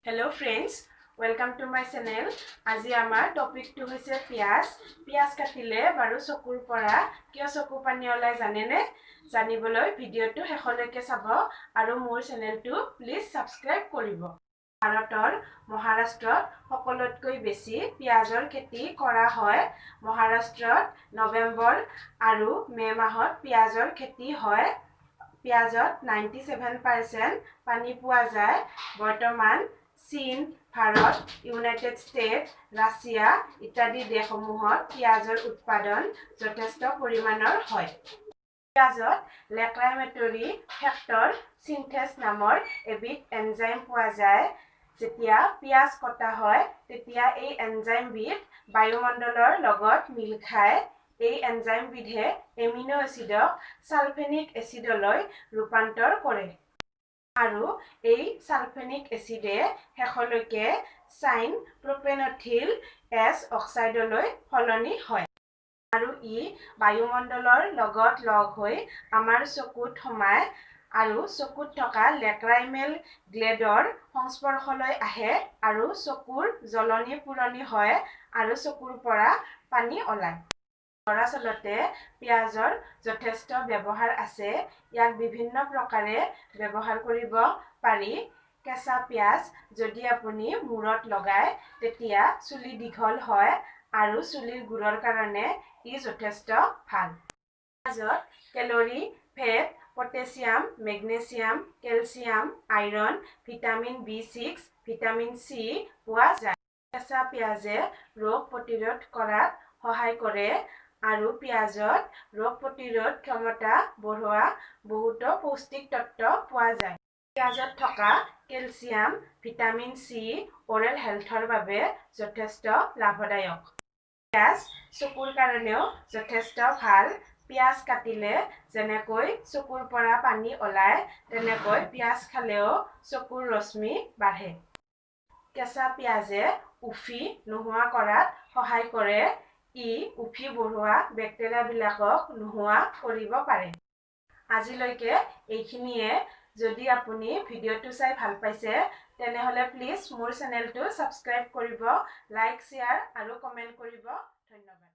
Hello friends, welcome to my channel. আজি আমাৰ টপিকটো হৈছে পিয়াজ। পিয়াজ কাটিলে বাৰু চকুৰ পৰা কিয় চকু পানী ওলাই জানেনে? জানিবলৈ ভিডিঅটো শেষলৈকে চাব আৰু মোৰ চেনেলটো প্লিজ সাবস্ক্ৰাইব কৰিব। ভাৰতৰ মহাৰাষ্ট্ৰত সকলোতকৈ বেছি পিয়াজৰ খেতি কৰা হয়। মহাৰাষ্ট্ৰত নৱেম্বৰ আৰু মে মাহত পিয়াজৰ খেতি হয়। পিয়াজত 97% পানী পোৱা যায়। বৰ্তমান চীন, ভাৰত, ইউনাইটেড ষ্টেট, ৰাছিয়া ইত্যাদি দেশসমূহত পিয়াজৰ উৎপাদন যথেষ্ট পৰিমাণৰ হয়। পিয়াজত লেক্ৰাইমেটৰী ফেক্টৰ সিনথেছ নামৰ এবিধ এনজাইম পোৱা যায়। যেতিয়া পিয়াজ কটা হয় তেতিয়া এই এনজাইমবিধ বায়ুমণ্ডলৰ লগত মিল খায়। এই এনজাইমবিধে এমিনো এচিডক সালফেনিক এচিডলৈ ৰূপান্তৰ কৰে আৰু এই সালফেনিক এচিডে শেষলৈকে চাইন প্ৰপেনথিল এছ অক্সাইডলৈ সলনি হয় আৰু ই বায়ুমণ্ডলৰ লগত লগ হৈ আমাৰ চকুত সোমায় আৰু চকুত থকা লেক্ৰাইমেল গ্লেডৰ সংস্পৰ্শলৈ আহে আৰু চকুৰ জ্বলনি পুৰণি হয় আৰু চকুৰ পৰা পানী ওলায়। দৰাচলতে পিয়াজৰ যথেষ্ট ব্যৱহাৰ আছে। ইয়াক বিভিন্ন প্ৰকাৰে ব্যৱহাৰ কৰিব পাৰি। কেঁচা পিয়াজ যদি আপুনি মূৰত লগায় তেতিয়া চুলি দীঘল হয় আৰু চুলিৰ গুৰৰ কাৰণে ই যথেষ্ট ভাল। পিয়াজত calorie, fat, potassium, magnesium, calcium, iron, vitamin B6, vitamin C পোৱা যায়। কেঁচা পিয়াজে ৰোগ প্ৰতিৰোধ কৰাত সহায় কৰে আৰু পিয়াজত ৰোগ প্ৰতিৰোধ ক্ষমতা বঢ়োৱা বহুতো পৌষ্টিক তত্ত্ব পোৱা যায়। পিয়াজত থকা কেলছিয়াম, ভিটামিন C ওৰেল হেল্থৰ বাবে যথেষ্ট লাভদায়ক। পিয়াজ চকুৰ কাৰণেও যথেষ্ট ভাল। পিয়াজ কাটিলে যেনেকৈ চকুৰ পৰা পানী ওলায় তেনেকৈ পিয়াজ খালেও চকুৰ ৰশ্মি বাঢ়ে। কেঁচা পিয়াজে উফি নোহোৱা কৰাত সহায় কৰে। ই উফি বঢ়োৱা বেক্টেৰিয়াবিলাকক নোহোৱা কৰিব পাৰে। আজিলৈকে এইখিনিয়ে। যদি আপুনি ভিডিঅ'টো চাই ভাল পাইছে তেনেহ'লে প্লিজ মোৰ চেনেলটো সাবস্ক্ৰাইব কৰিব, লাইক, শ্বেয়াৰ আৰু কমেণ্ট কৰিব। ধন্যবাদ।